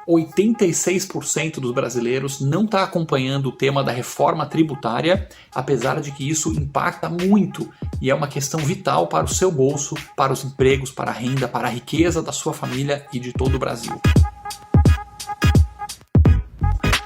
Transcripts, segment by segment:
86% dos brasileiros não está acompanhando o tema da reforma tributária, apesar de que isso impacta muito e é uma questão vital para o seu bolso, para os empregos, para a renda, para a riqueza da sua família e de todo o Brasil.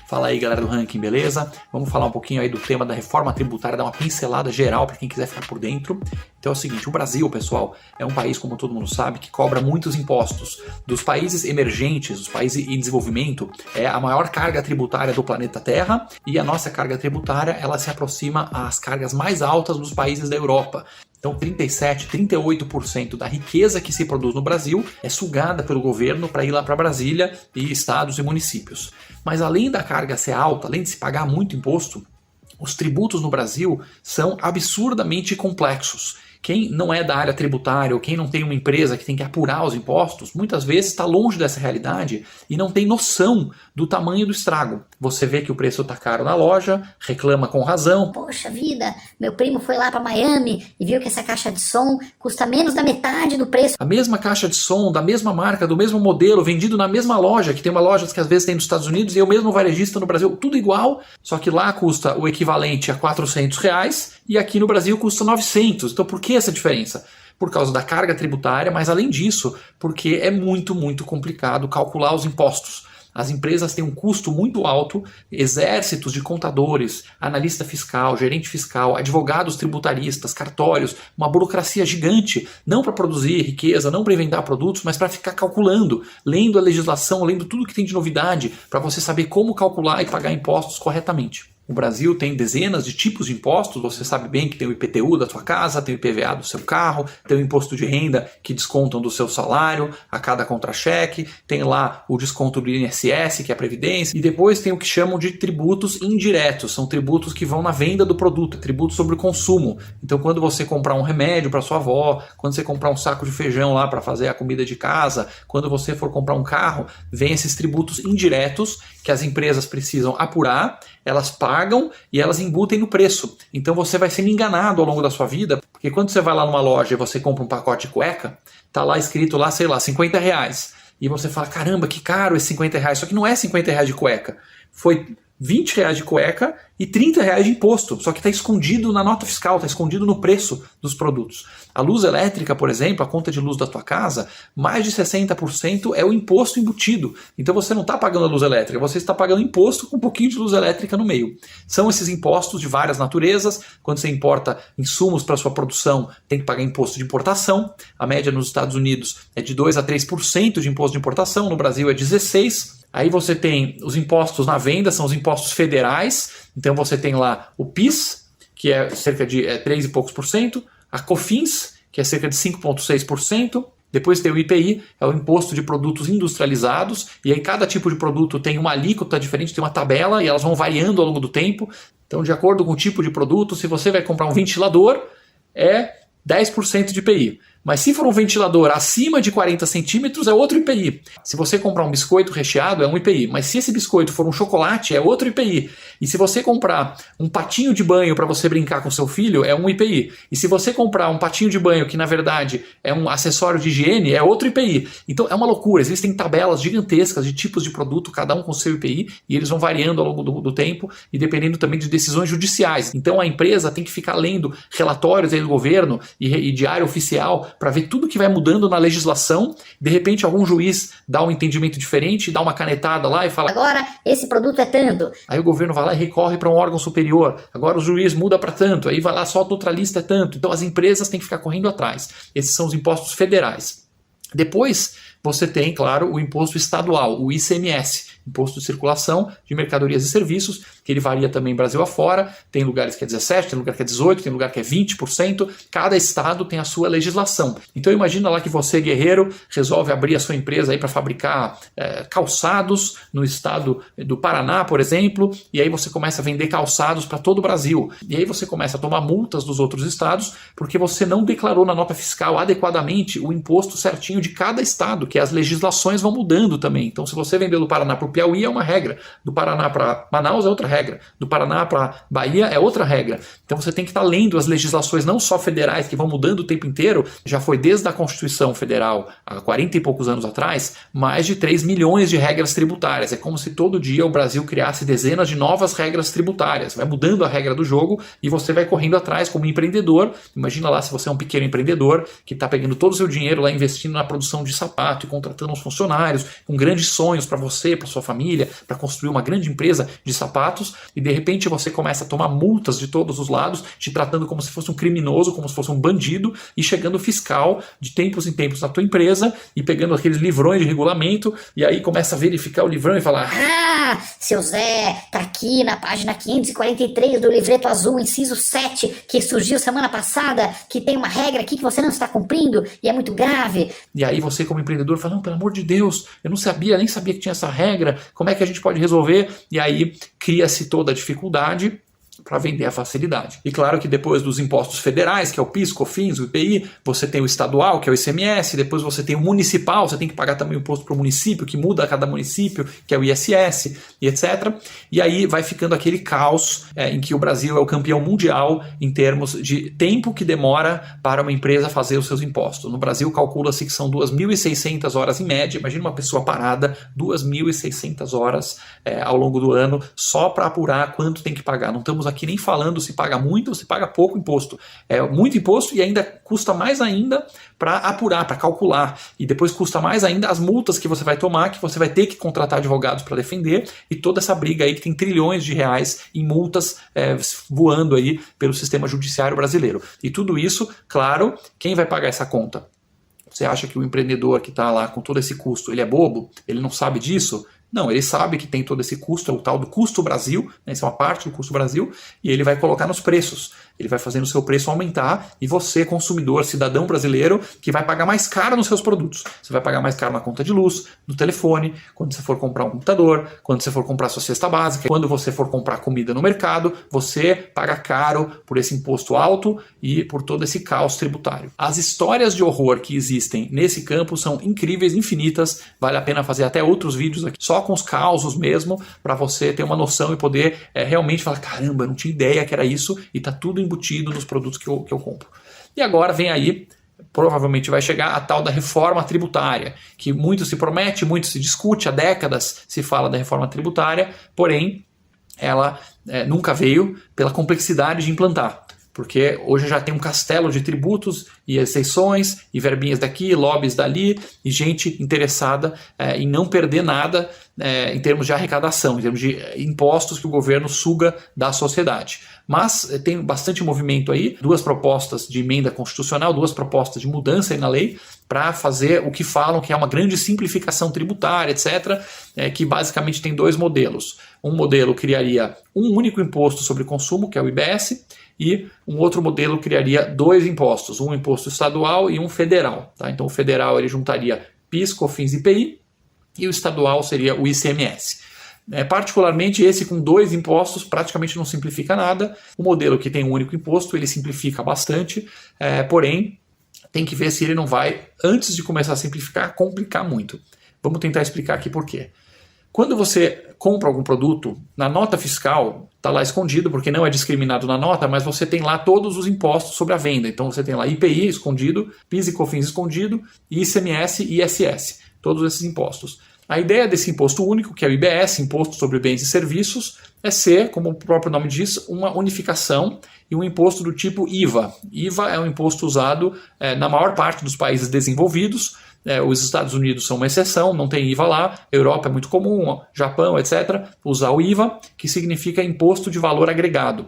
Fala aí, galera do Ranking, beleza? Vamos falar um pouquinho aí do tema da reforma tributária, dar uma pincelada geral para quem quiser ficar por dentro. Então é o seguinte, o Brasil, pessoal, é um país, como todo mundo sabe, que cobra muitos impostos. Dos países emergentes, os países em desenvolvimento, é a maior carga tributária do planeta Terra, e a nossa carga tributária, ela se aproxima às cargas mais altas dos países da Europa. Então 37%, 38% da riqueza que se produz no Brasil é sugada pelo governo para ir lá para Brasília e estados e municípios. Mas além da carga ser alta, além de se pagar muito imposto, os tributos no Brasil são absurdamente complexos. Quem não é da área tributária ou quem não tem uma empresa que tem que apurar os impostos, muitas vezes está longe dessa realidade e não tem noção do tamanho do estrago. Você vê que o preço está caro na loja, reclama com razão. Poxa vida, meu primo foi lá para Miami e viu que essa caixa de som custa menos da metade do preço. A mesma caixa de som, da mesma marca, do mesmo modelo, vendido na mesma loja, que tem uma loja que às vezes tem nos Estados Unidos e é o mesmo varejista no Brasil, tudo igual, só que lá custa o equivalente a R$400 e aqui no Brasil custa 900. Então por que essa diferença? Por causa da carga tributária, mas além disso, porque é muito complicado calcular os impostos. As empresas têm um custo muito alto, exércitos de contadores, analista fiscal, gerente fiscal, advogados tributaristas, cartórios, uma burocracia gigante, não para produzir riqueza, não para inventar produtos, mas para ficar calculando, lendo a legislação, lendo tudo que tem de novidade, para você saber como calcular e pagar impostos corretamente. O Brasil tem dezenas de tipos de impostos, você sabe bem que tem o IPTU da sua casa, tem o IPVA do seu carro, tem o imposto de renda que descontam do seu salário a cada contra-cheque, tem lá o desconto do INSS, que é a Previdência, e depois tem o que chamam de tributos indiretos, são tributos que vão na venda do produto, tributos sobre o consumo. Então quando você comprar um remédio para sua avó, quando você comprar um saco de feijão lá para fazer a comida de casa, quando você for comprar um carro, vem esses tributos indiretos que as empresas precisam apurar, elas pagam e elas embutem no preço. Então você vai sendo enganado ao longo da sua vida, porque quando você vai lá numa loja e você compra um pacote de cueca, tá lá escrito lá, sei lá, R$50. E você fala, caramba, que caro esse R$50. Só que não é R$50 de cueca. Foi R$20 de cueca e R$30 de imposto, só que está escondido na nota fiscal, está escondido no preço dos produtos. A luz elétrica, por exemplo, a conta de luz da tua casa, mais de 60% é o imposto embutido. Então você não está pagando a luz elétrica, você está pagando imposto com um pouquinho de luz elétrica no meio. São esses impostos de várias naturezas. Quando você importa insumos para sua produção, tem que pagar imposto de importação. A média nos Estados Unidos é de 2 a 3% de imposto de importação, no Brasil é 16%. Aí você tem os impostos na venda, são os impostos federais. Então você tem lá o PIS, que é cerca de 3 e poucos por cento, a COFINS, que é cerca de 5,6%, depois tem o IPI, é o Imposto de Produtos Industrializados, e aí cada tipo de produto tem uma alíquota diferente, tem uma tabela, e elas vão variando ao longo do tempo. Então, de acordo com o tipo de produto, se você vai comprar um ventilador, é 10% de IPI. Mas se for um ventilador acima de 40 centímetros, é outro IPI. Se você comprar um biscoito recheado, é um IPI. Mas se esse biscoito for um chocolate, é outro IPI. E se você comprar um patinho de banho para você brincar com seu filho, é um IPI. E se você comprar um patinho de banho, que na verdade é um acessório de higiene, é outro IPI. Então é uma loucura. Existem tabelas gigantescas de tipos de produto, cada um com seu IPI, e eles vão variando ao longo do tempo e dependendo também de decisões judiciais. Então a empresa tem que ficar lendo relatórios aí do governo e diário oficial para ver tudo que vai mudando na legislação. De repente algum juiz dá um entendimento diferente, dá uma canetada lá e fala, agora esse produto é tanto. Aí o governo vai lá e recorre para um órgão superior. Agora o juiz muda para tanto. Aí vai lá, solta outra lista é tanto. Então as empresas têm que ficar correndo atrás. Esses são os impostos federais. Depois você tem, claro, o imposto estadual, o ICMS, Imposto de Circulação de Mercadorias e Serviços, que ele varia também Brasil afora, tem lugares que é 17%, tem lugar que é 18%, tem lugar que é 20%, cada estado tem a sua legislação. Então imagina lá que você, guerreiro, resolve abrir a sua empresa aí para fabricar calçados no estado do Paraná, por exemplo, e aí você começa a vender calçados para todo o Brasil. E aí você começa a tomar multas dos outros estados porque você não declarou na nota fiscal adequadamente o imposto certinho de cada estado, que as legislações vão mudando também. Então se você vendeu do Paraná para o Piauí é uma regra, do Paraná para Manaus é outra regra, do Paraná para Bahia é outra regra. Então você tem que estar lendo as legislações não só federais, que vão mudando o tempo inteiro, já foi desde a Constituição Federal, há 40 e poucos anos atrás, mais de 3 milhões de regras tributárias. É como se todo dia o Brasil criasse dezenas de novas regras tributárias. Vai mudando a regra do jogo e você vai correndo atrás como empreendedor. Imagina lá se você é um pequeno empreendedor que está pegando todo o seu dinheiro lá investindo na produção de sapato e contratando os funcionários, com grandes sonhos para você, para sua família, para construir uma grande empresa de sapatos, e de repente você começa a tomar multas de todos os lados, te tratando como se fosse um criminoso, como se fosse um bandido, e chegando o fiscal de tempos em tempos na tua empresa e pegando aqueles livrões de regulamento, e aí começa a verificar o livrão e falar: Ah, seu Zé, tá aqui na página 543 do livreto azul, inciso 7, que surgiu semana passada, que tem uma regra aqui que você não está cumprindo e é muito grave. E aí você como empreendedor fala: não, pelo amor de Deus, eu não sabia, nem sabia que tinha essa regra, como é que a gente pode resolver? E aí cria-se toda a dificuldade para vender a facilidade. E claro que depois dos impostos federais, que é o PIS, COFINS, o IPI, você tem o estadual, que é o ICMS, depois você tem o municipal, você tem que pagar também o imposto para o município, que muda a cada município, que é o ISS, e etc. E aí vai ficando aquele caos em que o Brasil é o campeão mundial em termos de tempo que demora para uma empresa fazer os seus impostos. No Brasil calcula-se que são 2.600 horas em média. Imagina uma pessoa parada 2.600 horas ao longo do ano só para apurar quanto tem que pagar. Não estamos aqui nem falando se paga muito ou se paga pouco imposto. É muito imposto e ainda custa mais ainda para apurar, para calcular. E depois custa mais ainda as multas que você vai tomar, que você vai ter que contratar advogados para defender, e toda essa briga aí que tem trilhões de reais em multas voando aí pelo sistema judiciário brasileiro. E tudo isso, claro, quem vai pagar essa conta? Você acha que o empreendedor que está lá com todo esse custo, ele é bobo? Ele não sabe disso? Não, ele sabe que tem todo esse custo, é o tal do custo Brasil, né? Isso é uma parte do custo Brasil, e ele vai colocar nos preços. Ele vai fazendo o seu preço aumentar, e você, consumidor, cidadão brasileiro, que vai pagar mais caro nos seus produtos. Você vai pagar mais caro na conta de luz, no telefone, quando você for comprar um computador, quando você for comprar sua cesta básica, quando você for comprar comida no mercado, você paga caro por esse imposto alto e por todo esse caos tributário. As histórias de horror que existem nesse campo são incríveis, infinitas, vale a pena fazer até outros vídeos aqui, só com os causos mesmo, para você ter uma noção e poder realmente falar: caramba, eu não tinha ideia que era isso, e tá tudo embutido nos produtos que eu compro. E agora vem aí, provavelmente vai chegar a tal da reforma tributária, que muito se promete, muito se discute, há décadas se fala da reforma tributária, porém ela nunca veio pela complexidade de implantar. Porque hoje já tem um castelo de tributos e exceções, e verbinhas daqui, lobbies dali, e gente interessada em não perder nada em termos de arrecadação, em termos de impostos que o governo suga da sociedade. Mas tem bastante movimento aí, 2 propostas de emenda constitucional, 2 propostas de mudança aí na lei, para fazer o que falam que é uma grande simplificação tributária, etc., que basicamente tem 2 modelos. Um modelo criaria um único imposto sobre consumo, que é o IBS, e um outro modelo criaria 2 impostos, um imposto estadual e um federal. Tá? Então o federal ele juntaria PIS, COFINS e IPI, e o estadual seria o ICMS. Particularmente esse com 2 impostos praticamente não simplifica nada. O modelo que tem um único imposto ele simplifica bastante, porém tem que ver se ele não vai, antes de começar a simplificar, complicar muito. Vamos tentar explicar aqui por quê. Quando você compra algum produto, na nota fiscal está lá escondido, porque não é discriminado na nota, mas você tem lá todos os impostos sobre a venda. Então você tem lá IPI escondido, PIS e COFINS escondido, ICMS e ISS, todos esses impostos. A ideia desse imposto único, que é o IBS, Imposto sobre Bens e Serviços, é ser, como o próprio nome diz, uma unificação e um imposto do tipo IVA. IVA é um imposto usado na maior parte dos países desenvolvidos. Os Estados Unidos são uma exceção, não tem IVA lá. A Europa é muito comum, Japão, etc., usar o IVA, que significa Imposto de Valor Agregado.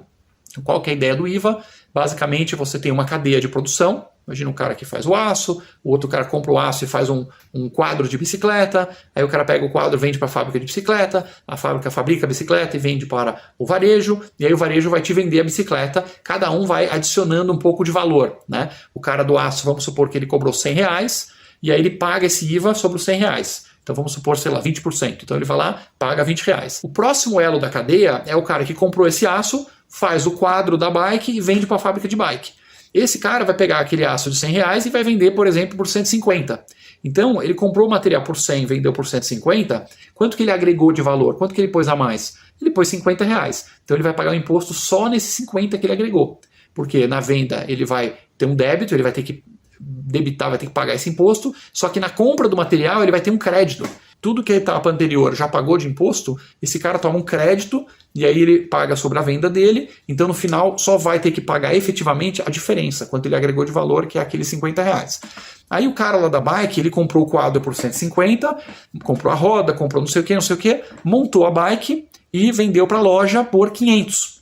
Qual que é a ideia do IVA? Basicamente, você tem uma cadeia de produção. Imagina um cara que faz o aço, o outro cara compra o aço e faz um quadro de bicicleta, aí o cara pega o quadro e vende para a fábrica de bicicleta, a fábrica fabrica a bicicleta e vende para o varejo, e aí o varejo vai te vender a bicicleta, cada um vai adicionando um pouco de valor, né? O cara do aço, vamos supor que ele cobrou R$100, e aí ele paga esse IVA sobre os R$100. Então vamos supor, sei lá, 20%. Então ele vai lá, paga R$20. O próximo elo da cadeia é o cara que comprou esse aço, faz o quadro da bike e vende para a fábrica de bike. Esse cara vai pegar aquele aço de 100 reais e vai vender, por exemplo, por 150. Então, ele comprou o material por 100, vendeu por 150, quanto que ele agregou de valor? Quanto que ele pôs a mais? Ele pôs 50 reais. Então, ele vai pagar o imposto só nesses 50 que ele agregou. Porque na venda ele vai ter um débito, ele vai ter que debitar, vai ter que pagar esse imposto, só que na compra do material ele vai ter um crédito. Tudo que a etapa anterior já pagou de imposto, esse cara toma um crédito e aí ele paga sobre a venda dele, então no final só vai ter que pagar efetivamente a diferença, quanto ele agregou de valor, que é aqueles 50 reais. Aí o cara lá da bike, ele comprou o quadro por 150, comprou a roda, comprou não sei o que, montou a bike e vendeu para a loja por 500.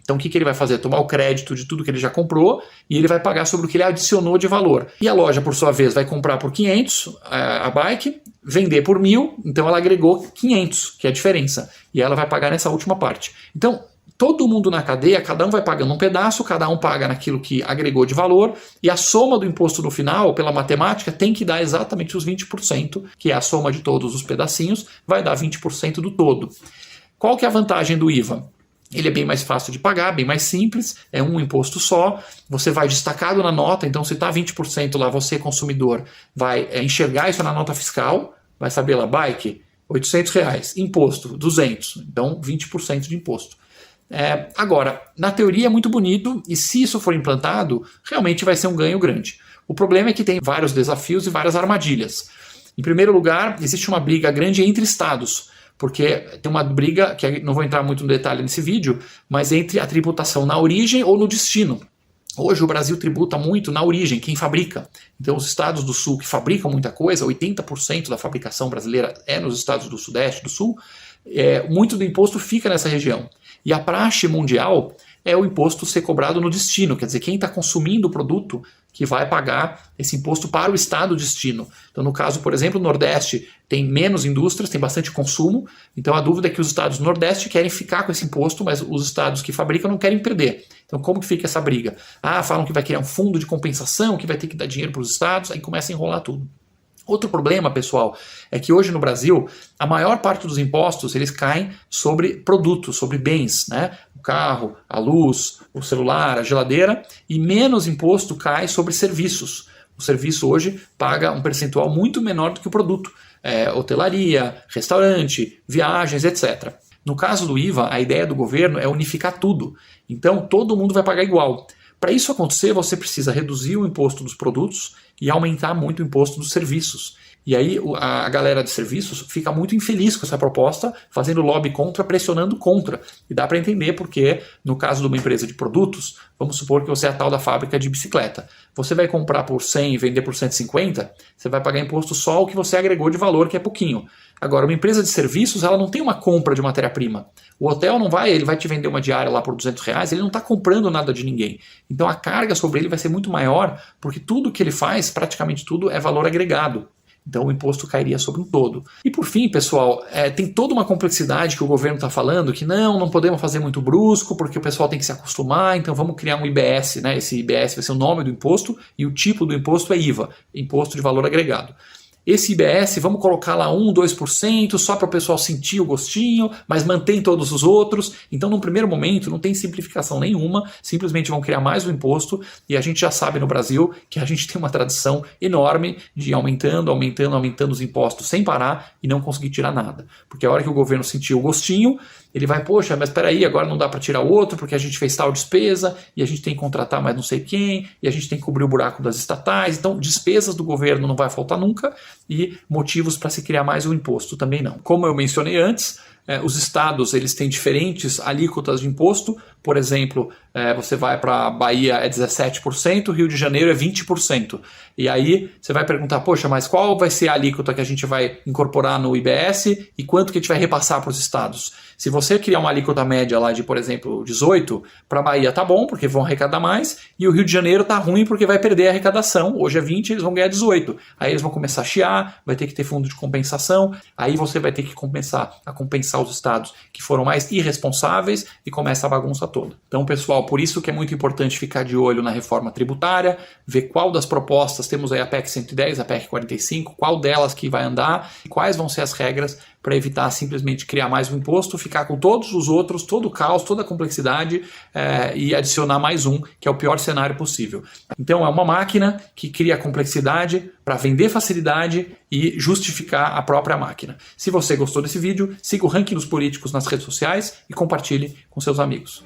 Então o que ele vai fazer? Tomar o crédito de tudo que ele já comprou e ele vai pagar sobre o que ele adicionou de valor. E a loja, por sua vez, vai comprar por 500 a bike, vender por 1.000, então ela agregou 500, que é a diferença. E ela vai pagar nessa última parte. Então, todo mundo na cadeia, cada um vai pagando um pedaço, cada um paga naquilo que agregou de valor, e a soma do imposto no final, pela matemática, tem que dar exatamente os 20%, que é a soma de todos os pedacinhos, vai dar 20% do todo. Qual que é a vantagem do IVA? Ele é bem mais fácil de pagar, bem mais simples, é um imposto só, você vai destacado na nota, então se está 20% lá, você consumidor vai enxergar isso na nota fiscal, vai saber lá, bike, 800 reais, imposto, 200, então 20% de imposto. Agora, na teoria é muito bonito e se isso for implantado, realmente vai ser um ganho grande. O problema é que tem vários desafios e várias armadilhas. Em primeiro lugar, existe uma briga grande entre estados, porque tem uma briga, que não vou entrar muito no detalhe nesse vídeo, mas entre a tributação na origem ou no destino. Hoje o Brasil tributa muito na origem, quem fabrica. Então os estados do sul que fabricam muita coisa, 80% da fabricação brasileira é nos estados do sudeste, do sul, muito do imposto fica nessa região. E a praxe mundial é o imposto ser cobrado no destino, quer dizer, quem está consumindo o produto que vai pagar esse imposto para o estado destino. Então, no caso, por exemplo, o Nordeste tem menos indústrias, tem bastante consumo, então a dúvida é que os estados do Nordeste querem ficar com esse imposto, mas os estados que fabricam não querem perder. Então, como que fica essa briga? Falam que vai criar um fundo de compensação, que vai ter que dar dinheiro para os estados, aí começa a enrolar tudo. Outro problema, pessoal, é que hoje no Brasil, a maior parte dos impostos eles caem sobre produtos, sobre bens, né? O carro, a luz, o celular, a geladeira, e menos imposto cai sobre serviços. O serviço hoje paga um percentual muito menor do que o produto. Hotelaria, restaurante, viagens, etc. No caso do IVA, a ideia do governo é unificar tudo. Então, todo mundo vai pagar igual. Para isso acontecer, você precisa reduzir o imposto dos produtos e aumentar muito o imposto dos serviços. E aí a galera de serviços fica muito infeliz com essa proposta, fazendo lobby contra, pressionando contra. E dá para entender porque, no caso de uma empresa de produtos, vamos supor que você é a tal da fábrica de bicicleta. Você vai comprar por 100 e vender por 150, você vai pagar imposto só o que você agregou de valor, que é pouquinho. Agora, uma empresa de serviços, ela não tem uma compra de matéria-prima. O hotel não vai, ele vai te vender uma diária lá por 200 reais, ele não está comprando nada de ninguém. Então a carga sobre ele vai ser muito maior, porque tudo que ele faz, praticamente tudo, é valor agregado. Então o imposto cairia sobre um todo. E por fim, pessoal, tem toda uma complexidade que o governo está falando, que não podemos fazer muito brusco, porque o pessoal tem que se acostumar, então vamos criar um IBS, né? Esse IBS vai ser o nome do imposto, e o tipo do imposto é IVA, Imposto de Valor Agregado. Esse IBS, vamos colocar lá 1, 2%, só para o pessoal sentir o gostinho, mas mantém todos os outros. Então, num primeiro momento, não tem simplificação nenhuma, simplesmente vão criar mais um imposto, e a gente já sabe no Brasil que a gente tem uma tradição enorme de ir aumentando os impostos sem parar e não conseguir tirar nada. Porque a hora que o governo sentir o gostinho, ele vai, poxa, mas espera aí, agora não dá para tirar outro, porque a gente fez tal despesa, e a gente tem que contratar mais não sei quem, e a gente tem que cobrir o buraco das estatais. Então, despesas do governo não vai faltar nunca, e motivos para se criar mais um imposto também não. Como eu mencionei antes, os estados eles têm diferentes alíquotas de imposto. Por exemplo, você vai para a Bahia é 17%, Rio de Janeiro é 20%. E aí você vai perguntar, poxa, mas qual vai ser a alíquota que a gente vai incorporar no IBS e quanto que a gente vai repassar para os estados? Se você criar uma alíquota média lá de, por exemplo, 18%, para a Bahia tá bom, porque vão arrecadar mais, e o Rio de Janeiro tá ruim porque vai perder a arrecadação. Hoje é 20%, eles vão ganhar 18%. Aí eles vão começar a chiar, vai ter que ter fundo de compensação, aí você vai ter que compensar os estados que foram mais irresponsáveis e começa a bagunça toda. Então, pessoal, por isso que é muito importante ficar de olho na reforma tributária, ver qual das propostas, temos aí a PEC 110, a PEC 45, qual delas que vai andar e quais vão ser as regras para evitar simplesmente criar mais um imposto, ficar com todos os outros, todo o caos, toda a complexidade e adicionar mais um, que é o pior cenário possível. Então é uma máquina que cria complexidade para vender facilidade e justificar a própria máquina. Se você gostou desse vídeo, siga o Ranking dos Políticos nas redes sociais e compartilhe com seus amigos.